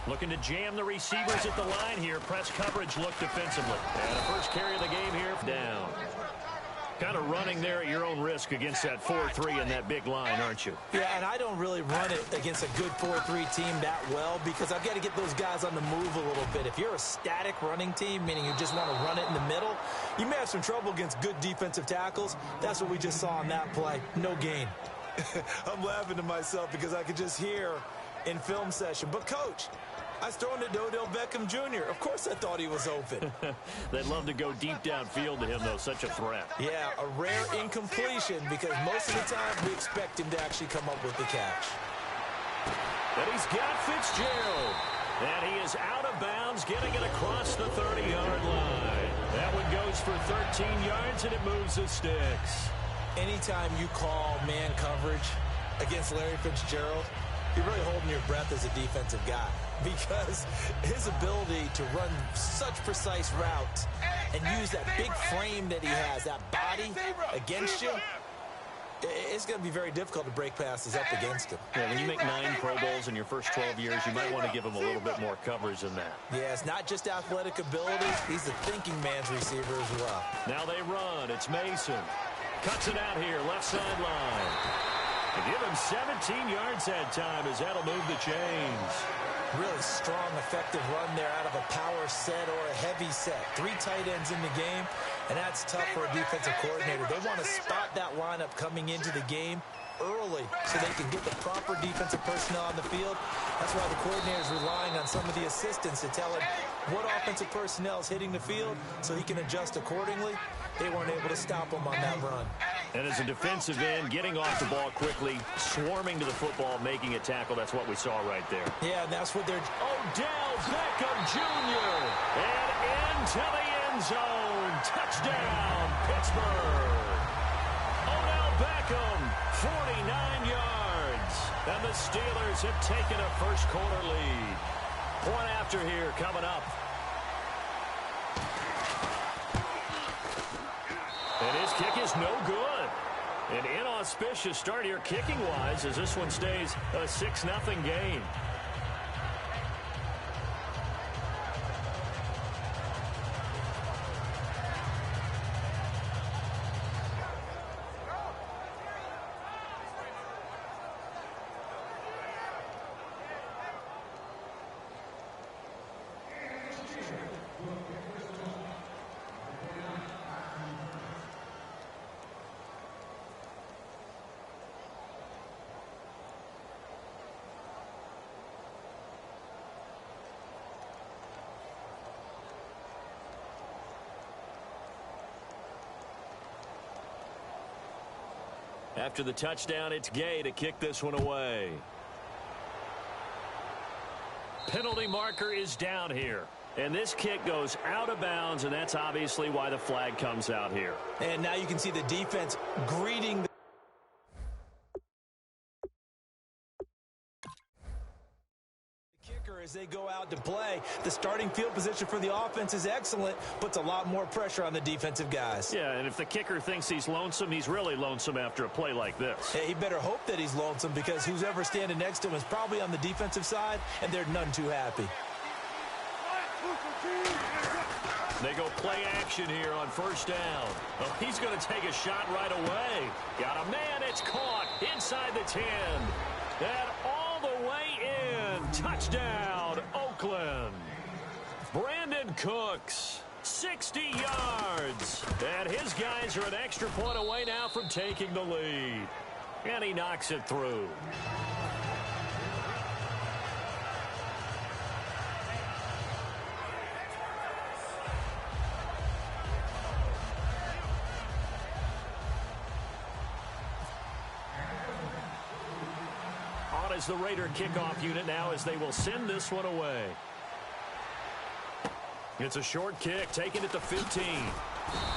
Looking to jam the receivers at the line here. Press coverage look defensively. And the first carry of the game here, down. Kind of running there at your own risk against that 4-3 and that big line, aren't you? Yeah, and I don't really run it against a good 4-3 team that well because I've got to get those guys on the move a little bit. If you're a static running team, meaning you just want to run it in the middle, you may have some trouble against good defensive tackles. That's what we just saw on that play. No gain. I'm laughing to myself because I could just hear in film session. But, Coach, I was throwing it to Odell Beckham Jr. Of course I thought he was open. They'd love to go deep downfield to him, though. Such a threat. Yeah, a rare incompletion because most of the time we expect him to actually come up with the catch. And he's got Fitzgerald. And he is out of bounds, getting it across the 30-yard line. That one goes for 13 yards, and it moves the sticks. Anytime you call man coverage against Larry Fitzgerald, you're really holding your breath as a defensive guy because his ability to run such precise routes and use that big frame that he has, that body against you, it's going to be very difficult to break passes up against him. Yeah, when you make 9 Pro Bowls in your first 12 years, you might want to give him a little bit more coverage than that. Yeah, it's not just athletic ability. He's a thinking man's receiver as well. Now they run. It's Mason. Cuts it out here, left sideline. To give him 17 yards that time as that'll move the chains. Really strong, effective run there out of a power set or a heavy set. 3 tight ends in the game, and that's tough for a defensive coordinator. They want to spot that lineup coming into the game early so they can get the proper defensive personnel on the field. That's why the coordinator is relying on some of the assistants to tell him what offensive personnel is hitting the field so he can adjust accordingly. They weren't able to stop him on that run. And as a defensive end, getting off the ball quickly, swarming to the football, making a tackle, that's what we saw right there. Yeah, and that's what they're... Odell Beckham Jr. And into the end zone. Touchdown, Pittsburgh. Odell Beckham, 49 yards. And the Steelers have taken a first-quarter lead. Point after here coming up. And his kick is no good. An inauspicious start here kicking-wise as this one stays a 6-0 game. After the touchdown, it's Gay to kick this one away. Penalty marker is down here. And this kick goes out of bounds, and that's obviously why the flag comes out here. And now you can see the defense greeting the kicker as they go out to play. The starting field position for the offense is excellent, puts a lot more pressure on the defensive guys. Yeah, and if the kicker thinks he's lonesome, he's really lonesome after a play like this. Hey, he better hope that he's lonesome because who's ever standing next to him is probably on the defensive side, and they're none too happy. They go play action here on first down. Oh, he's going to take a shot right away. Got a man, it's caught inside the 10. And all the way in. Touchdown, Oakland. Brandon Cooks, 60 yards. And his guys are an extra point away now from taking the lead. And he knocks it through. Is the Raider kickoff unit now as they will send this one away. It's a short kick, taken at the 15.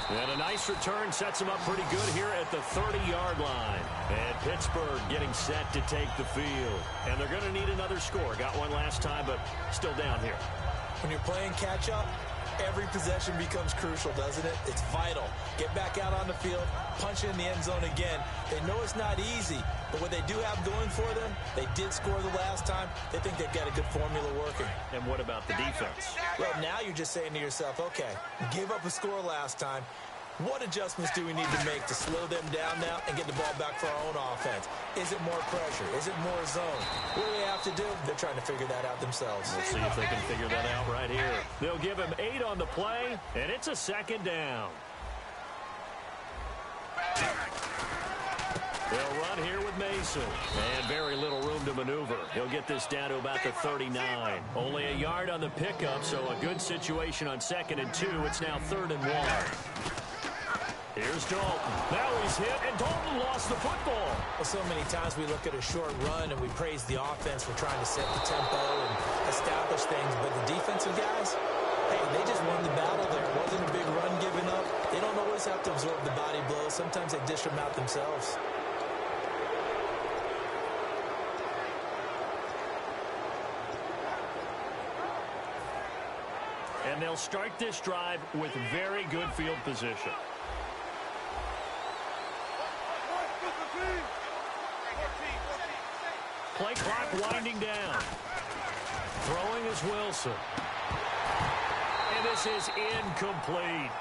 And a nice return sets them up pretty good here at the 30-yard line. And Pittsburgh getting set to take the field. And they're going to need another score. Got one last time, but still down here. When you're playing catch-up, Every possession becomes crucial, doesn't it? It's vital. Get back out on the field, punch it in the end zone again. They know it's not easy, but what they do have going for them, they did score the last time. They think they've got a good formula working. And what about the defense? Well, now you're just saying to yourself, okay, gave up a score last time. What adjustments do we need to make to slow them down now and get the ball back for our own offense? Is it more pressure? Is it more zone? What do they have to do? They're trying to figure that out themselves. We'll see if they can figure that out right here. They'll give him 8 on the play, and it's a second down. They'll run here with Mason. And very little room to maneuver. He'll get this down to about the 39. Only a yard on the pickup, so a good situation on 2nd and 2. It's now 3rd and 1. Here's Dalton. Now he's hit, and Dalton lost the football. Well, so many times we look at a short run and we praise the offense for trying to set the tempo and establish things, but the defensive guys, hey, they just won the battle there. It wasn't a big run given up. They don't always have to absorb the body blows. Sometimes they dish them out themselves. And they'll start this drive with very good field position. Play clock winding down. Throwing is Wilson. And this is incomplete.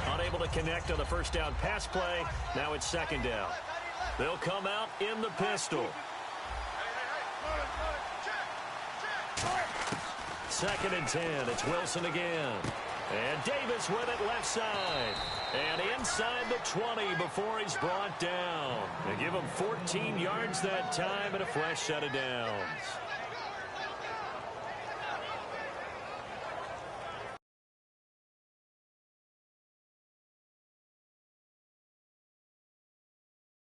Unable to connect on the first down pass play. Now it's 2nd down. They'll come out in the pistol. 2nd and 10. It's Wilson again. And Davis with it left side. And inside the 20 before he's brought down. They give him 14 yards that time and a fresh set of downs.